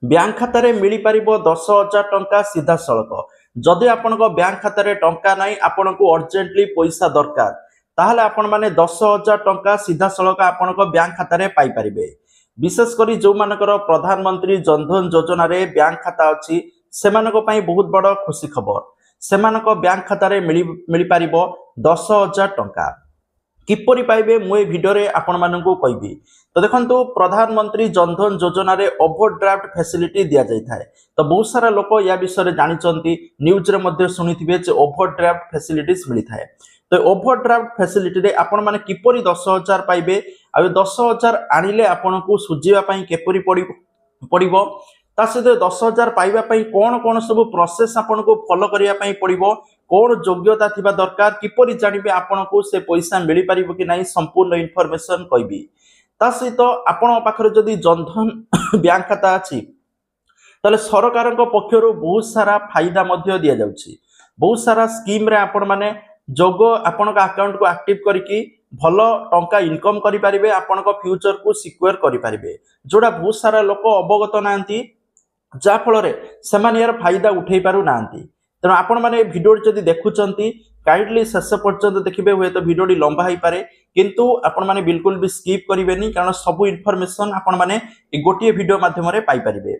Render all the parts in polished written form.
Bank खाता रे मिली पारिबो 10,000 टंका सीधा सड़क। जदि आपन बैंक खाता रे टंका नहीं आपन को अर्जेंटली पैसा दरकार ताहले आपण माने 10,000 टंका सीधा सड़क आपन बैंक खाता रे पाई पारिबे। विशेषकर जो मानकर प्रधानमंत्री जनधन योजना रे बैंक खाता अच्छी से बहुत बड़ खुशी खबर। से बैंक खाता रे मिली पारिबो 10,000 टंका। किपरि पाइबे मुझे भिडियो रे आपण मानकु कहबी। तो देखंतु प्रधानमंत्री जनधन योजना रे ओवरड्राफ्ट फैसिलिटी दिया जाय थाए। तो बहुत सारा लोक या विषय जानिचंती न्यूज रे मध्ये सुनिथिबे जे ओवरड्राफ्ट फैसिलिटीज मिली थाए। तो ओवरड्राफ्ट फैसिलिटी रे आपण माने किपरि 10,000 पाइबे आ 10,000 आनिले आपनकु सुजीवा पई किपरि पड़िबो ता सहित 10,000 पाइबा पई कोन सब प्रोसेस आपनकु फॉलो करिया पई पड़िबो कौन योग्यता थिबा दरकार किपरि जानिबे आपनकु से पैसा मिली पारिबो कि नाही संपूर्ण इन्फॉर्मेशन कहबी। ता सहित आपण पाखरे जदि जनधन बैंक खाता अछि ताले सरकार पक्षरु बहुत सारा फायदा मध्य दिया जाउछि। बहुत सारा स्कीम रे आपण माने जोग आपण अकाउंट को एक्टिव करके भल टंका इनकम करि पारिबे आपण फ्यूचर को सिक्योर करि पारिबे जोड़ा बहुत सारा लोक अवगत नांती जा फल रे समान यार फायदा उठै पारु नांती। तेणु आपण माने वीडियो जदि देखुचंती काइंडली शेष पर्यंत देखिबे हुए तो वीडियो लंबा होई पारे किंतु आपण माने बिल्कुल भी स्किप करिवेनी कारण सब इन्फॉर्मेशन आपण माने गोटिए वीडियो माध्यम रे पाई पारिबे।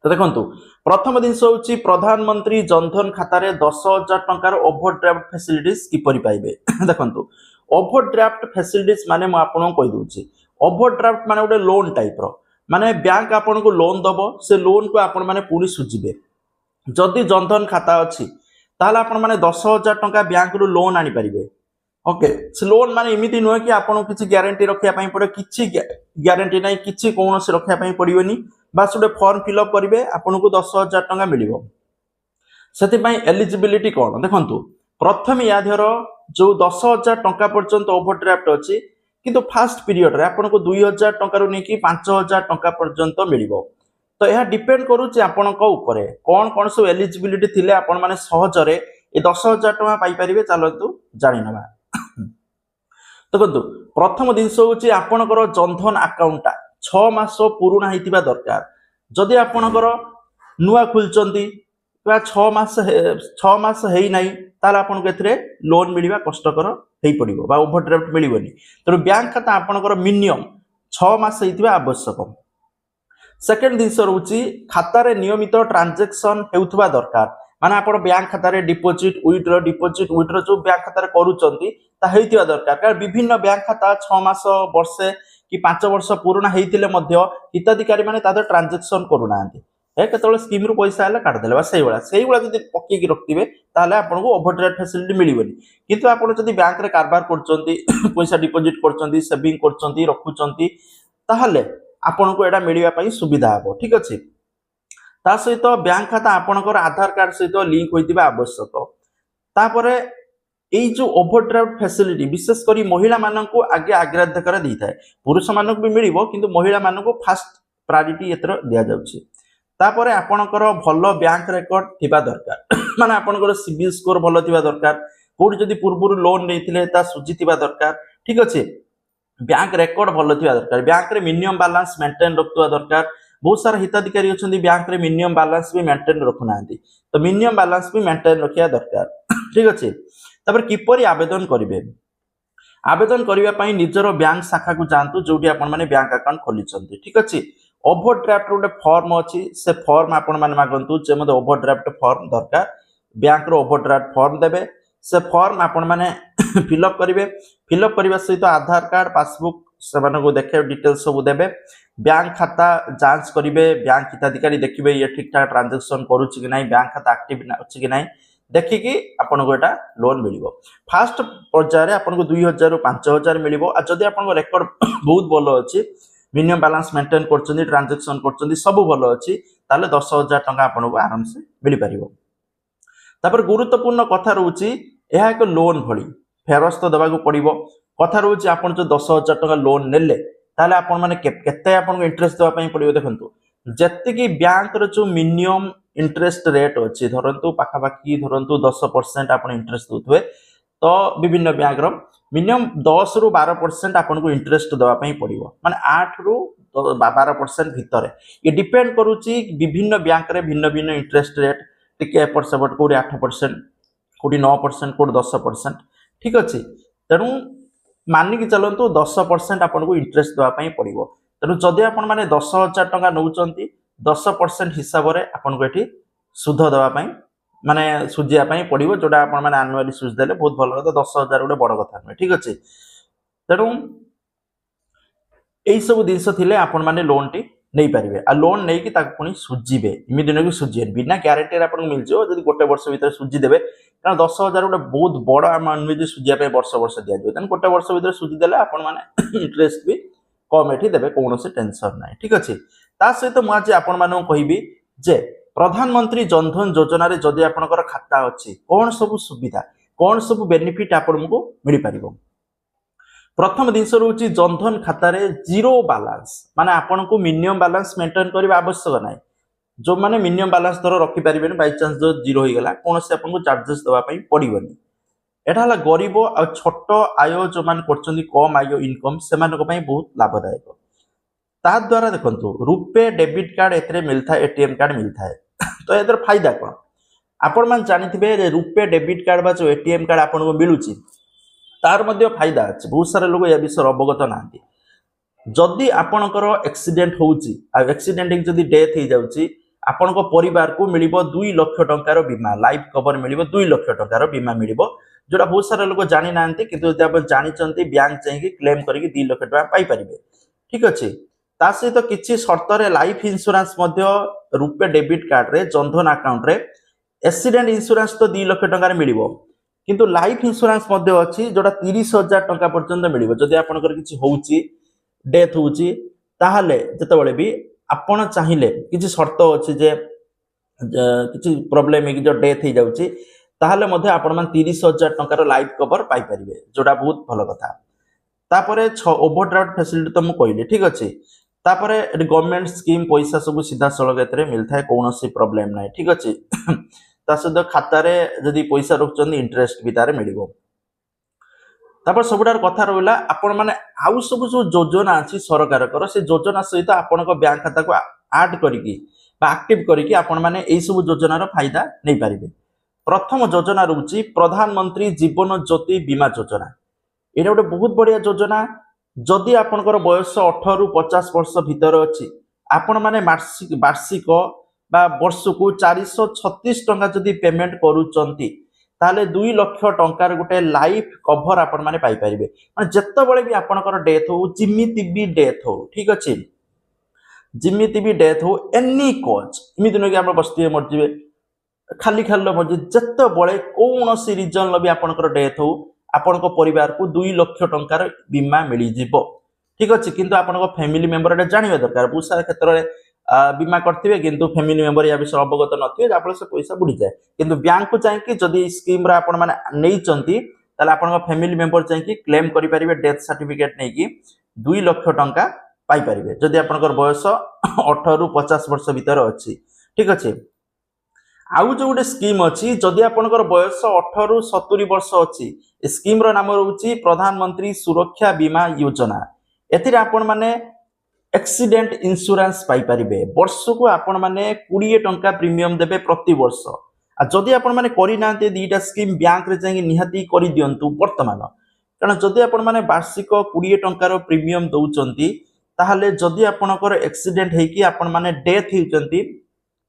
तो देखंतु प्रथम दिन होउची प्रधानमंत्री जनधन खाता रे 10,000 टंकार ओवरड्राफ्ट फैसिलिटीज किपरि पाइबे। देखंतु ओवरड्राफ्ट फैसिलिटीज माने म आपन कहि दोछि ओवरड्राफ्ट माने गोटे लोन टाइप रो माने बैंक आपन को लोन दबो से लोन को आपन माने पूरी सुझिबे। जदि जनधन खाता अच्छी ताहले आपण माने 10,000 टंका बैंक रु लोन आनी पारिबे। ओके से लोन माने एमिति नुह कि आपन किछि ग्यारंटी रखिया पई पड़े किछि ग्यारंटी नाही किछि कोनोसी रखिया पई पड़िबोनी बास गोटे फॉर्म फिलअप करिवे आपन को 10,000 टंका मिलिबो। सेति पई एलिजिबिलिटी कोन देखंतु प्रथम या धर जो 10,000 टंका पर्यंत ओवरड्राफ्ट अछि किंतु फास्ट पीरियड रे आपन को 2,000 टंका रु नै कि 5,000 टंका पर्यंत मिलिबो। तो यह डिपेंड करूची आपण उपरे कौन सब एलिजिबिलिटी थिले आपण माने सहजरे ए 10,000 टंका पाई परिबे चलतु जानि नबा। तो देखो प्रथम दिन होची आपणकर जनधन अकाउंट 6 मास पुराना हितिबा दरकार। जदि आपणकर नुआ खुलचंती 6 मास हेई नाही ताले आपण को एथरे लोन मिलिबा कष्टकर हेई पड़िबो बा ओवरड्राफ्ट मिलिबोनी। तो बैंक खाता आपणकर मिनिमम 6 मास हेतिबा आवश्यक। सेकेंड दिन रोची खाता रे नियमित ट्रांजैक्शन हेउथबा दरकार माने आपण बैंक खाता रे डिपॉजिट विथड्रॉ जो बैंक खाता रे करूचंती ता हेइतिबा दरकार कारण विभिन्न बैंक खाता 6 मास वर्षे कि 5 वर्ष पुराना हेइतिले मध्य हिताधिकारी माने तादर ट्रांजैक्शन करू नांती ए केतले स्कीम रु पैसा आला काट देले बा सेही वाला जदी पक्की की रखतिबे ताले आपण को ओवरड्राफ्ट फैसिलिटी मिलिबोनी। किंतु आपण जदी बैंक रे कारबार करचंती पैसा डिपॉजिट करचंती सेविंग करचंती रखुचंती ताहले आपन को एडा मिलिबा पई सुविधा हबो। ठीक अछि ता सहित बैंक खाता आपनकर आधार कार्ड सहित लिंक होइतिबा आवश्यक। तापरे एई जो ओवरड्राफ्ट फैसिलिटी विशेष करी महिला माननकु आगे अग्राधिकार दैथाय पुरुष माननकु भी मिलिबो किंतु महिला माननकु फास्ट प्रायोरिटी एतर दिया जाउछि। तापरे आपनकर भलो बैंक रेकॉर्ड थिबा दरकार माने आपनकर सिबिल स्कोर भलो थिबा दरकार कोड जदी पूर्वरु लोन नेथिले ता सुझि थिबा दरकार। ठीक अछि बैंक रेकॉर्ड भलो थिबा दरकार बैंक रे मिनिमम बैलेंस मेंटेन रखुवा दरकार। बहुत सारा हिताधिकारी अछंती बैंक रे मिनिमम बैलेंस भी मेंटेन रखु नांती तो मिनिमम बैलेंस भी मेंटेन रखिया दरकार। ठीक अछि तबर किपरि आवेदन करिवे आवेदन करिवा पई निजरो बैंक शाखा को जानतु जोटी आपण माने बैंक अकाउंट खोलिचंती। ठीक अछि ओवरड्राफ्ट रोटे फॉर्म अछि से फॉर्म आपण माने मागंतु जे मते ओवरड्राफ्ट फॉर्म दरकार बैंक रो ओवरड्राफ्ट फॉर्म देबे से फॉर्म आपण माने फिलअप करिवे फिलअप करबा सहित आधार कार्ड पासबुक सेमान को देखे डिटेल्स सब देबे बैंक खाता जांच करिवे बैंक हिताधिकारी देखिबे ये ठीक ठाक ट्रांजैक्शन करूछि कि नाही बैंक खाता एक्टिव अछि कि नाही देखिकी आपन को एटा लोन मिलिबो। फास्ट पर्याय रे आपन को 2,000 रु 5,000 मिलिबो आ जदी आपन को रेकॉर्ड बहुत भलो अछि मिनिमम बैलेंस मेंटेन करचंदी ट्रांजैक्शन करचंदी सब भलो अछि ताले 10,000 टंका आपन को आराम से मिलि परिबो। तापर गुरुत्वपूर्ण कथा रहउछि एहा एक लोन भली फेरस्त देबाक पड़िबो कथा रहउछि आपन जो 10,000 टंका लोन नेले ताले आपन माने केते आपन को इंटरेस्ट देबा पई पड़िबो। देखंतु जत्ते बैंक रो जो मिनिमम इंटरेस्ट रेट अछि धरंतु पाखा पाखी धरंतु 10% आपन इंटरेस्ट दोथवे तो विभिन्न बैंक रो मिनिमम 10 रु 12% आपन को इंटरेस्ट देबा पई पड़िबो माने 8 रु 12% भितर ये डिपेंड करूची विभिन्न बैंक रे भिन्न भिन्न इंटरेस्ट रेट टिके एपट सेपट कोडी 8% कोडी 9% कोडी 10%। ठीक अछि तेणु मानिक चलतु 10% आपन को इंटरेस्ट देवा पई पड़िबो। तेणु जदि आपण माने 10,000 टका नउचंती 10% हिसाब रे आपन को एठी सुध देवा पई माने सुजिया पई पड़िबो जोडा आपण माने एनुअली सुज देले बहुत भलो कथा 10,000 गोटे बड़ कथा न। ठीक अछि तेणु एई सब दिनस थिले आपण माने लोन टी नहीं पारिबे आ लोन नै कि ताक पुनी सुजिबे इमिडिएट नै सुजिए बिना ग्यारंटी रे आपण मिल जो जदि गोटे वर्ष भीतर सुजि देबे कारण 10,000 गोटे बहुत बड़ अमाउंट में सुजिया पे वर्ष वर्ष दिया जो तन गोटे वर्ष भीतर सुजि देले आपण माने इंटरेस्ट भी कम एठी देबे कोनोसी टेंशन नै। ठीक अछि ता सहित मु आज आपण माने कहिबी जे प्रधानमंत्री जनधन योजना रे जदि आपनकर खाता अछि कोन सब सुविधा कोन सब बेनिफिट आपनको मिल पारिबो। प्रथम दिन रोचे जनधन खाता रे जीरो बैलेंस माने आपन को मिनिमम बैलेंस मेंटेन करबा आवश्यक नाही जो माने मिनिमम बैलेंस धर रखि परिबेन बाय चांस जो जीरो हो गला कोन से आपन को चार्जेस दवा पई पड़िबनी। एटा हला गरीब आ छोट आय जो मान करचंदी कम आय इनकम से मान को पई बहुत लाभदायक। ता द्वारा देखंतु रुपे डेबिट कार्ड एतरे मिलथा एटीएम कार्ड मिलथा है तो एतर फायदा कोन आपन मान जानिथिबे रुपे डेबिट कार्ड बा जो एटीएम कार्ड आपन को मिलुची तार मध्य फायदा अच्छे बहुत सारे लोग या विषय अवगत ना जदि आपणकर एक्सीडेंट होउची आ एक्सीडेंट जदि डेथ हो जाउची आपण को परिवार को मिलिबो 2 लाख टंकार बीमा लाइफ कवर मिलिबो 2 लाख टंकार बीमा मिलिबो जोटा बहुत सारे लोग जानि नांती किंतु जदि आपण जानि चंती बैंक चाहिए क्लेम करके 2 लाख टका पाई परिबे। ठीक अछि ता सहित किछि शर्त रे लाइफ इंश्योरेंस मध्य रुपे डेबिट कार्ड रे जनधन अकाउंट रे एक्सीडेंट इंश्योरेंस तो 2 लाख टंकार मिलिबो किंतु लाइफ इंश्योरेंस मध्य अच्छी जोटा 30,000 टका पर्यंत मिलिबो जदि आपनकर किछि होउची डेथ होउची ताहाले जतबेले भी आपण चाहिले किछि शर्त अछि जे किछि प्रॉब्लम है कि जो डेथ हो जाउची ताहाले मध्ये आपण मान 30,000 टंकार लाइफ कवर पाई परिबे जोटा बहुत भलो कथा। तापरे ओवरड्राफ्ट फैसिलिटी तो मु कहली ठीक अछि तापरे गवर्नमेंट स्कीम पैसा सब सीधा सळग एतरे मिलथाय कोनोसी प्रॉब्लम नाही। ठीक अछि ता सहित खाता रे जदि पैसा रखुचंदी इंटरेस्ट भी तारे मिलिबो। तापर सबुडार कथा रहला आपण माने आउ सब जो योजना अछि सरकार कर से योजना सहित आपण को बैंक खाता को ऐड करिकि बा एक्टिव करिकि आपण माने एई सब योजना रो फायदा नै पारिबे। प्रथम योजना रहउची प्रधानमंत्री जीवन ज्योति बीमा योजना एटा गोटे बहुत बढ़िया योजना जदि आपनकर बयस 18 रु 50 वर्ष भीतर अछि आपण माने वार्षिक बा वर्ष को 436 टंका जदि पेमेंट करूचंती ताले 2 लाख टंकार गोटे लाइफ कवर आपण माने पाई परिबे माने जत्ते बळे भी आपनकर डेथ हो जिमिति भी डेथ हो। ठीक अछि जिमिति भी डेथ हो एनी कॉज इमिति न कि आपण बस्ती मर जिवे खाली खाली मर जत्ते बळे कोनोसी रीजन ल भी आपनकर डेथ हो आपनको परिवार को 2 लाख टंकार बीमा मिली जिवो। ठीक अछि किंतु आपनको फैमिली मेंबर एटा जानिबा दरकार बहुत सारा क्षेत्र रे बीमा करथिबे किंतु फैमिली मेंबर या विषय अवगत नथिबे जाफल से पैसा बुडी जाए किंतु बैंक को चाहिए कि जदि स्कीम रा आपण माने नै चंती ताले आपण फैमिली मेंबर चाहिए कि क्लेम करि परिबे डेथ सर्टिफिकेट नै कि 2 लाख टंका पाई परिबे जदि आपनकर बयस 18 रु 50 वर्ष भीतर अछि। ठीक अछि आउ जो गोटे स्कीम अछि जदि आपनकर बयस 18 रु 70 वर्ष अछि स्कीम रो नाम रहउची प्रधानमंत्री सुरक्षा बीमा योजना एथिरे आपण माने एक्सीडेंट इंश्योरेंस पाई परिबे वर्ष को आपण माने 20 टंका प्रीमियम देबे प्रति वर्ष आ जदि आपण माने करि नांते दीटा स्कीम बैंक रे जाई निहाती करि दियंतु वर्तमान कारण जदि आपण माने वार्षिक 20 टंकार प्रीमियम दउचंती ताहाले जदि आपनकर एक्सीडेंट हे कि आपण माने डेथ हिउचंती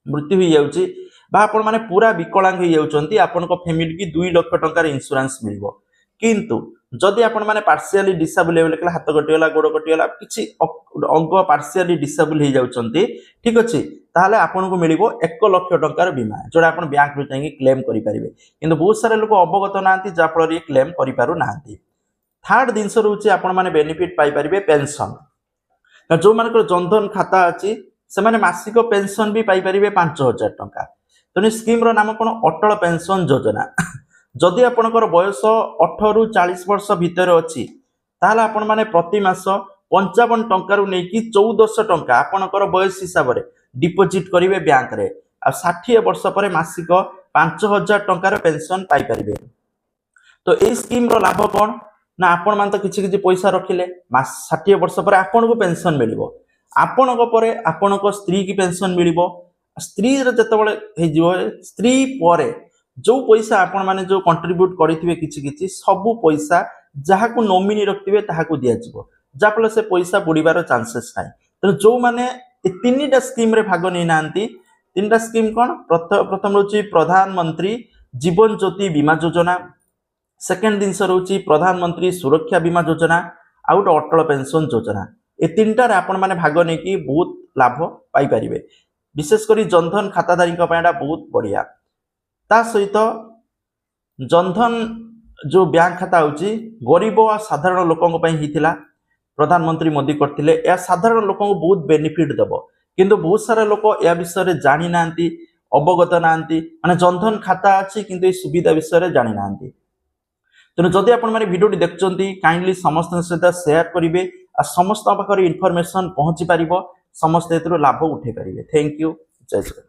मृत्यु हो जाउची बा आपण माने पूरा विकलांग हो जाउचंती आपनको फैमिली की 2 लाख टंकार इंश्योरेंस मिलबो किंतु जदि आपण माने पार्शियली डिसेबल लेवल हाथ कटिगला गोड़ कटिगला किछि अंग पार्शियली डिसेबल हो जाउचंती ठीक अछि ताहाले आपनको मिलिबो 1 लाख टंकार बीमा जोडा आपण बैंक रे जाई क्लेम करि परिबे किंतु बहुत सारे लोक अवगत नांती जा फल रे क्लेम करि पारु नांती। थर्ड दिन रहउची आपण माने बेनिफिट पाई परिबे पेंशन जो मानकर जनधन खाता अछि से माने मासिक पेंशन भी पाई परिबे 5,000 टंका तने स्कीम रो नाम कोन अटल पेंशन योजना जदि आपनकर बयस 18 रु 40 वर्ष भीतर अछि ताहाले आपण माने प्रति मास 55 टंका रु नै कि 1400 टंका आपनकर बयस हिसाब रे डिपॉजिट करिवे बैंक रे आ 60 वर्ष परे मासिक 5,000 टंका रो पेंशन पाई परिबे। तो ए स्कीम रो लाभ कोन ना आपण मान तो किछि किछि पैसा रखिले मास 60 वर्ष परे आपण को पेंशन मिलिबो ଆପଣଙ୍କ ପରେ ଆପଣଙ୍କ ସ୍ତ୍ରୀ କି ପେନସନ ମିଳିବ। ସ୍ତ୍ରୀର ଯେତେବେଳେ ହେଇଯିବ ସ୍ତ୍ରୀ ପରେ ଯୋଉ ପଇସା ଆପଣ ମାନେ ଯୋଉ କଣ୍ଟ୍ରିବ୍ୟୁଟ କରିଥିବେ କିଛି କିଛି ସବୁ ପଇସା ଯାହାକୁ ନୋମିନି ରଖିଥିବେ ତାହାକୁ ଦିଆଯିବ, ଯାହାଫଳରେ ସେ ପଇସା ବୁଡ଼ିବାର ଚାନ୍ସେସ୍ ନାହିଁ। ତେଣୁ ଯୋଉମାନେ ଏ ତିନିଟା ସ୍କିମ୍ରେ ଭାଗ ନେଇନାହାନ୍ତି, ତିନିଟା ସ୍କିମ୍ କ'ଣ? ପ୍ରଥମ ରହୁଛି ପ୍ରଧାନମନ୍ତ୍ରୀ ଜୀବନ ଜ୍ୟୋତି ବୀମା ଯୋଜନା, ସେକେଣ୍ଡ ଜିନିଷ ରହୁଛି ପ୍ରଧାନମନ୍ତ୍ରୀ ସୁରକ୍ଷା ବୀମା ଯୋଜନା, ଆଉ ଗୋଟେ ଅଟଳ ପେନସନ ଯୋଜନା। ଏ ତିନିଟାରେ ଆପଣମାନେ ଭାଗ ନେଇକି ବହୁତ ଲାଭ ପାଇପାରିବେ। ବିଶେଷ କରି ଜନଧନ ଖାତାଧାରୀଙ୍କ ପାଇଁ ଏଇଟା ବହୁତ ବଢ଼ିଆ। ତା ସହିତ ଜନଧନ ଯୋଉ ବ୍ୟାଙ୍କ ଖାତା ହେଉଛି ଗରିବ ଆଉ ସାଧାରଣ ଲୋକଙ୍କ ପାଇଁ ହେଇଥିଲା, ପ୍ରଧାନମନ୍ତ୍ରୀ ମୋଦି କରିଥିଲେ। ଏହା ସାଧାରଣ ଲୋକଙ୍କୁ ବହୁତ ବେନିଫିଟ୍ ଦେବ, କିନ୍ତୁ ବହୁତ ସାରା ଲୋକ ଏହା ବିଷୟରେ ଜାଣିନାହାନ୍ତି, ଅବଗତ ନାହାନ୍ତି। ମାନେ ଜନଧନ ଖାତା ଅଛି କିନ୍ତୁ এই ସୁବିଧା ବିଷୟରେ ଜାଣିନାହାନ୍ତି। ତେଣୁ ଯଦି ଆପଣମାନେ ଭିଡ଼ିଓଟି ଦେଖୁଛନ୍ତି କାଇଣ୍ଡଲି ସମସ୍ତଙ୍କ ସହିତ ସେୟାର କରିବେ ଆଉ ସମସ୍ତଙ୍କ ପାଖରେ ଇନଫର୍ମେସନ ପହଞ୍ଚି ପାରିବ, ସମସ୍ତେ ଏଥିରୁ ଲାଭ ଉଠାଇ ପାରିବେ। ଥ୍ୟାଙ୍କ ୟୁ, ଜୟ ଜଗନ୍ନାଥ।